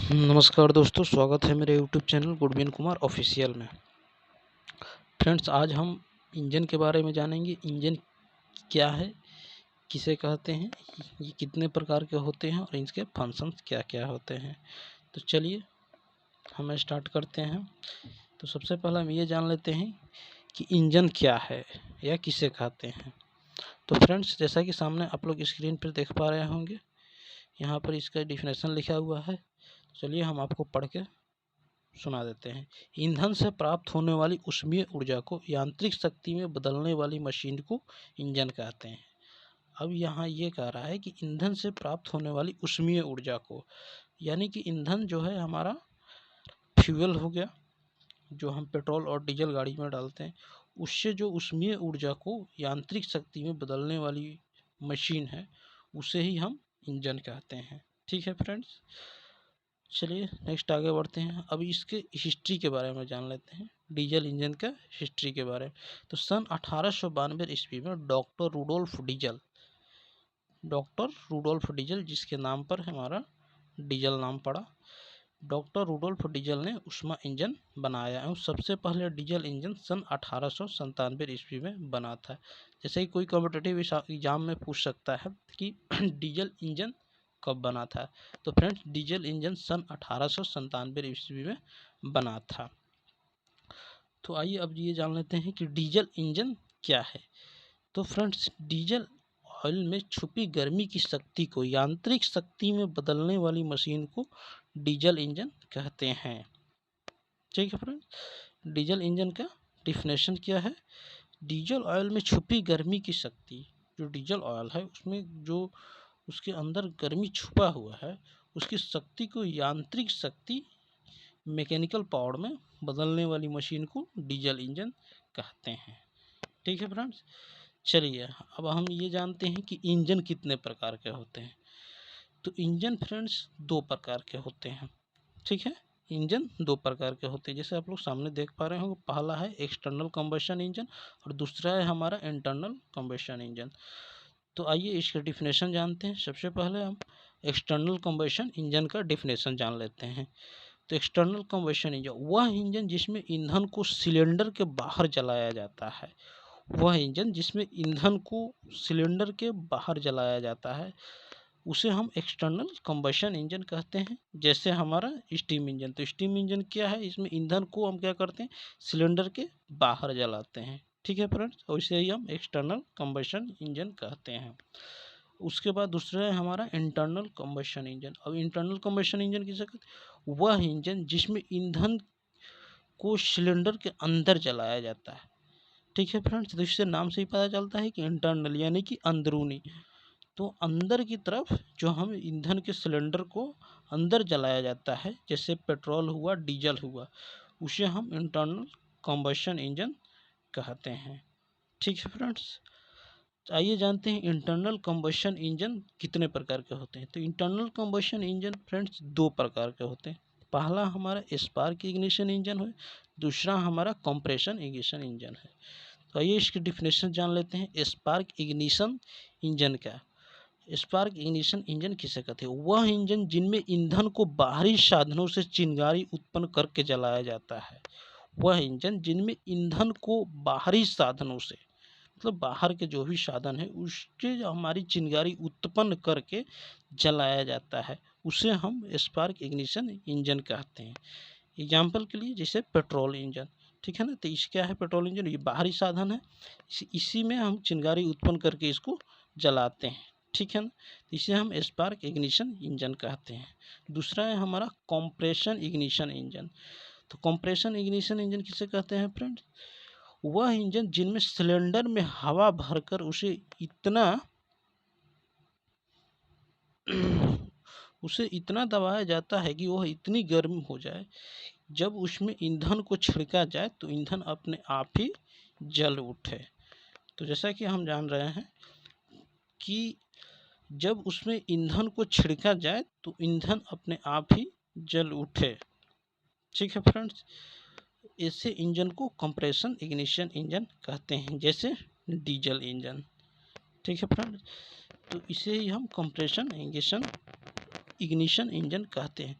नमस्कार दोस्तों, स्वागत है मेरे YouTube channel Goodwin Kumar official में। फ्रेंड्स, आज हम इंजन के बारे में जानेंगे। इंजन क्या है, किसे कहते हैं, ये कितने प्रकार के होते हैं और इनके फंक्शंस क्या क्या होते हैं। तो चलिए हम स्टार्ट करते हैं। तो सबसे पहले हम ये जान लेते हैं कि इंजन क्या है या किसे कहते हैं। तो फ्रेंड्स, जैसा कि सामने आप लोग स्क्रीन पर देख पा रहे होंगे, यहाँ पर इसका डिफिनेशन लिखा हुआ है। चलिए हम आपको पढ़ के सुना देते हैं। ईंधन से प्राप्त होने वाली ऊष्मीय ऊर्जा को यांत्रिक शक्ति में बदलने वाली मशीन को इंजन कहते हैं। अब यहाँ ये कह रहा है कि ईंधन से प्राप्त होने वाली ऊष्मीय ऊर्जा को, यानी कि ईंधन जो है हमारा फ्यूल हो गया, जो हम पेट्रोल और डीजल गाड़ी में डालते हैं, उससे जो ऊष्मीय ऊर्जा को यांत्रिक शक्ति में बदलने वाली मशीन है, उसे ही हम इंजन कहते हैं। ठीक है फ्रेंड्स, चलिए नेक्स्ट आगे बढ़ते हैं। अब इसके हिस्ट्री के बारे में जान लेते हैं, डीजल इंजन का हिस्ट्री के बारे में। तो सन 1892 ईस्वी में डॉक्टर रूडोल्फ डीजल, जिसके नाम पर हमारा डीजल नाम पड़ा, डॉक्टर रूडोल्फ डीजल ने ऊष्मा इंजन बनाया एवं सबसे पहले डीजल इंजन सन 1897 ईस्वी में बना था। जैसे ही कोई कॉम्पिटिटिव एग्जाम में पूछ सकता है कि डीजल इंजन कब बना था, तो फ्रेंड्स डीजल इंजन सन 1897 ईस्वी में बना था। तो आइए अब ये जान लेते हैं कि डीजल इंजन क्या है। तो फ्रेंड्स, डीजल ऑयल में छुपी गर्मी की शक्ति को यांत्रिक शक्ति में बदलने वाली मशीन को डीजल इंजन कहते हैं। ठीक है फ्रेंड्स, डीजल इंजन का डिफिनेशन क्या है। डीजल ऑयल में छुपी गर्मी की शक्ति, जो डीजल ऑयल है उसमें जो उसके अंदर गर्मी छुपा हुआ है, उसकी शक्ति को यांत्रिक शक्ति, मैकेनिकल पावर में बदलने वाली मशीन को डीजल इंजन कहते हैं। ठीक है फ्रेंड्स, चलिए अब हम ये जानते हैं कि इंजन कितने प्रकार के होते हैं। तो इंजन फ्रेंड्स दो प्रकार के होते हैं। ठीक है, इंजन दो प्रकार के होते हैं, जैसे आप लोग सामने देख पा रहे होंगे। पहला है एक्सटर्नल कंबशन इंजन और दूसरा है हमारा इंटरनल कंबशन इंजन। तो आइए इसके डिफिनेशन जानते हैं। सबसे पहले हम एक्सटर्नल कंबशन इंजन का डिफिनेशन जान लेते हैं। तो एक्सटर्नल कंबशन इंजन वह इंजन जिसमें ईंधन को सिलेंडर के बाहर जलाया जाता है। वह इंजन जिसमें ईंधन को सिलेंडर के बाहर जलाया जाता है, उसे हम एक्सटर्नल कंबशन इंजन कहते हैं। जैसे हमारा स्टीम इंजन, तो स्टीम इंजन क्या है, इसमें ईंधन को हम क्या करते हैं, सिलेंडर के बाहर जलाते हैं। ठीक है फ्रेंड्स, और इसे ही हम एक्सटर्नल कंबशन इंजन कहते हैं। उसके बाद दूसरा है हमारा इंटरनल कंबशन इंजन। अब इंटरनल कंबशन इंजन किसे कहते हैं, वह इंजन जिसमें ईंधन को सिलेंडर के अंदर जलाया जाता है। ठीक है फ्रेंड्स, तो इससे नाम से ही पता चलता है कि इंटरनल यानी कि अंदरूनी, तो अंदर की तरफ जो हम ईंधन के सिलेंडर को अंदर जलाया जाता है, जैसे पेट्रोल हुआ, डीजल हुआ, उसे हम इंटरनल कंबशन इंजन कहते हैं। ठीक है फ्रेंड्स, आइए जानते हैं इंटरनल कंबशन इंजन कितने प्रकार के होते हैं। तो इंटरनल कंबशन इंजन फ्रेंड्स दो प्रकार के होते हैं। पहला हमारा स्पार्क इग्निशन इंजन है, दूसरा हमारा कंप्रेशन इग्निशन इंजन है। तो आइए इसकी डिफिनेशन जान लेते हैं। स्पार्क इग्निशन इंजन क्या, स्पार्क इग्निशन इंजन किसे कहते हैं, वह इंजन जिनमें ईंधन को बाहरी साधनों से चिंगारी उत्पन्न करके जलाया जाता है। वह इंजन जिनमें ईंधन को बाहरी साधनों से, मतलब बाहर के जो भी साधन है उसके हमारी चिंगारी उत्पन्न करके जलाया जाता है, उसे हम स्पार्क इग्निशन इंजन कहते हैं। एग्जाम्पल के लिए जैसे पेट्रोल इंजन, ठीक है ना, तो इस क्या है, पेट्रोल इंजन ये बाहरी साधन है, इसी में हम चिंगारी उत्पन्न करके इसको जलाते हैं। ठीक है ना, तो इसे हम स्पार्क इग्निशन इंजन कहते हैं। दूसरा है हमारा कंप्रेशन इग्निशन इंजन। तो कंप्रेशन इग्निशन इंजन किसे कहते हैं फ्रेंड्स, वह इंजन जिनमें सिलेंडर में हवा भरकर उसे इतना दबाया जाता है कि वह इतनी गर्म हो जाए, जब उसमें ईंधन को छिड़का जाए तो ईंधन अपने आप ही जल उठे। तो जैसा कि हम जान रहे हैं कि जब उसमें ईंधन को छिड़का जाए तो ईंधन अपने आप ही जल उठे। ठीक है फ्रेंड्स, ऐसे इंजन को कंप्रेशन इग्निशन इंजन कहते हैं, जैसे डीजल इंजन। ठीक है फ्रेंड्स, तो इसे ही हम कंप्रेशन इग्निशन इग्निशन इंजन कहते हैं।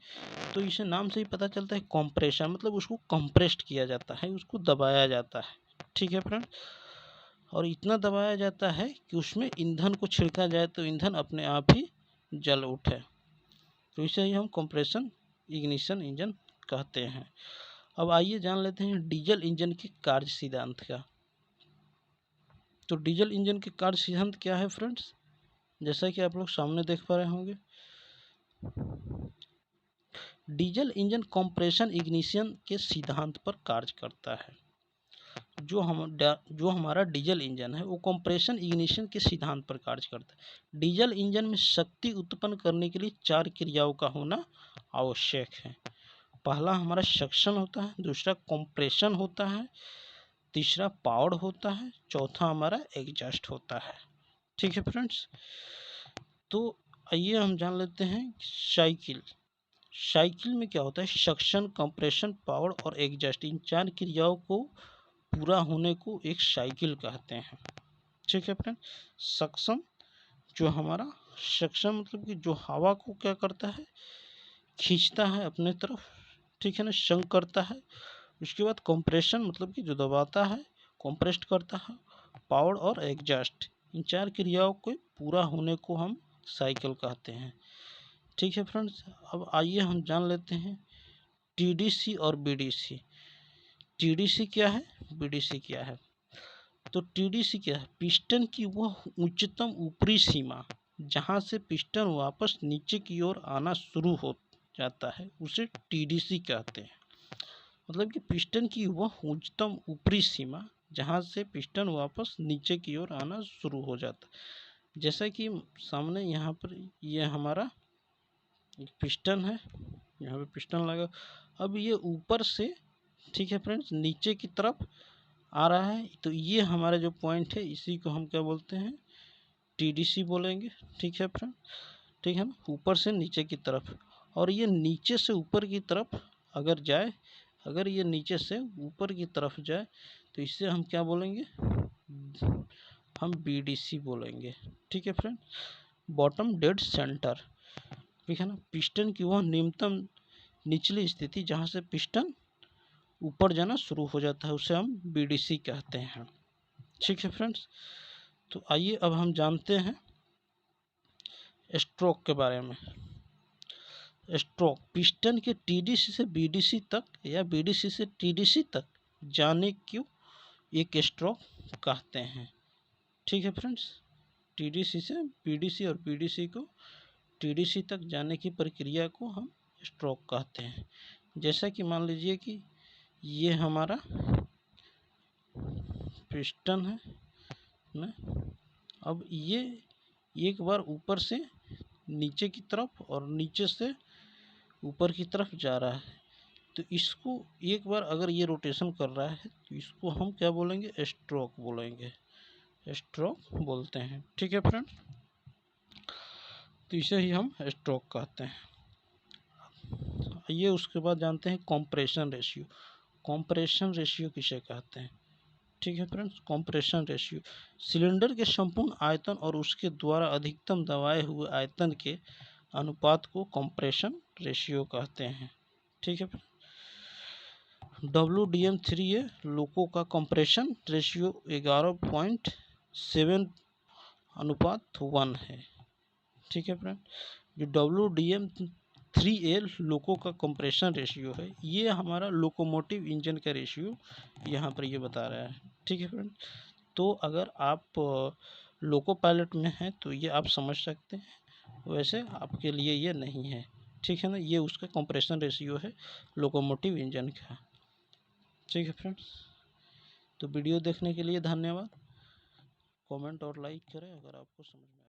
तो इसे नाम से ही पता चलता है कंप्रेशन, मतलब उसको कंप्रेस्ड किया जाता है, उसको दबाया जाता है। ठीक है फ्रेंड, और इतना दबाया जाता है कि उसमें ईंधन को छिड़का जाए तो ईंधन अपने आप ही जल उठे। तो इसे ही हम कंप्रेशन इग्निशन इंजन कहते हैं। अब आइए जान लेते हैं डीजल इंजन के कार्य सिद्धांत का। तो डीजल इंजन के कार्य सिद्धांत क्या है फ्रेंड्स, जैसा कि आप लोग सामने देख पा रहे होंगे, डीजल इंजन कंप्रेशन इग्निशन के सिद्धांत पर कार्य करता है। जो हमारा डीजल इंजन है वो कंप्रेशन इग्निशन के सिद्धांत पर कार्य करता है। डीजल इंजन में शक्ति उत्पन्न करने के लिए 4 क्रियाओं का होना आवश्यक है। पहला हमारा सक्शन होता है, दूसरा कंप्रेशन होता है, तीसरा पावर होता है, चौथा हमारा एग्जॉस्ट होता है। ठीक है फ्रेंड्स, तो आइए हम जान लेते हैं साइकिल में क्या होता है। सक्शन, कंप्रेशन, पावर और एग्जॉस्ट, इन 4 क्रियाओं को पूरा होने को एक साइकिल कहते हैं। ठीक है फ्रेंड, सक्शन मतलब कि जो हवा को क्या करता है, खींचता है अपने तरफ, ठीक है ना, संक करता है। उसके बाद कंप्रेशन मतलब कि जो दबाता है, कंप्रेस्ड करता है। पावर और एग्जॉस्ट, इन 4 क्रियाओं के पूरा होने को हम साइकिल कहते हैं। ठीक है फ्रेंड्स, अब आइए हम जान लेते हैं टीडीसी और बीडीसी। टीडीसी क्या है, बीडीसी क्या है। तो टीडीसी क्या है, पिस्टन की वह उच्चतम ऊपरी सीमा जहां से पिस्टन वापस नीचे की ओर आना शुरू हो जाता है, उसे टीडीसी कहते हैं। मतलब कि पिस्टन की वह उच्चतम ऊपरी सीमा जहां से पिस्टन वापस नीचे की ओर आना शुरू हो जाता है। जैसा कि सामने यहाँ पर ये हमारा एक पिस्टन है, यहाँ पे पिस्टन लगा, अब ये ऊपर से, ठीक है फ्रेंड्स, नीचे की तरफ आ रहा है। तो ये हमारा जो पॉइंट है इसी को हम क्या बोलते हैं, टीडीसी बोलेंगे। ठीक है फ्रेंड, ठीक है ना, ऊपर से नीचे की तरफ। और ये नीचे से ऊपर की तरफ अगर जाए, अगर ये नीचे से ऊपर की तरफ जाए तो इससे हम क्या बोलेंगे, हम बीडीसी बोलेंगे। ठीक है फ्रेंड, बॉटम डेड सेंटर, ठीक है ना, पिस्टन की वह निम्नतम निचली स्थिति जहाँ से पिस्टन ऊपर जाना शुरू हो जाता है, उसे हम बीडीसी कहते हैं। ठीक है फ्रेंड्स, तो आइए अब हम जानते हैं स्ट्रोक के बारे में। स्ट्रोक पिस्टन के टीडीसी से बीडीसी तक या बीडीसी से टीडीसी तक जाने को एक स्ट्रोक कहते हैं। ठीक है फ्रेंड्स, टीडीसी से बीडीसी और बीडीसी को टीडीसी तक जाने की प्रक्रिया को हम स्ट्रोक कहते हैं। जैसा कि मान लीजिए कि ये हमारा पिस्टन है ना, अब ये एक बार ऊपर से नीचे की तरफ और नीचे से ऊपर की तरफ जा रहा है, तो इसको एक बार अगर ये रोटेशन कर रहा है तो इसको हम क्या बोलेंगे, स्ट्रोक बोलेंगे, स्ट्रोक बोलते हैं। ठीक है फ्रेंड, तो इसे ही हम स्ट्रोक कहते हैं। ये उसके बाद जानते हैं कंप्रेशन रेशियो। कंप्रेशन रेशियो किसे कहते हैं। ठीक है फ्रेंड्स, कंप्रेशन रेशियो सिलेंडर के संपूर्ण आयतन और उसके द्वारा अधिकतम दबाए हुए आयतन के अनुपात को कंप्रेशन रेशियो कहते हैं। ठीक है, WDM3A लोको का कंप्रेशन रेशियो 11.7:1 है। ठीक है फ्रेंड, जो WDM3A लोको का कंप्रेशन रेशियो है, ये हमारा लोकोमोटिव इंजन का रेशियो यहाँ पर ये बता रहा है। ठीक है फ्रेंड, तो अगर आप लोको पायलट में हैं तो ये आप समझ सकते हैं, वैसे आपके लिए ये नहीं है। ठीक है ना, ये उसका कंप्रेशन रेशियो है लोकोमोटिव इंजन का। ठीक है फ्रेंड्स, तो वीडियो देखने के लिए धन्यवाद। कमेंट और लाइक करें अगर आपको समझ में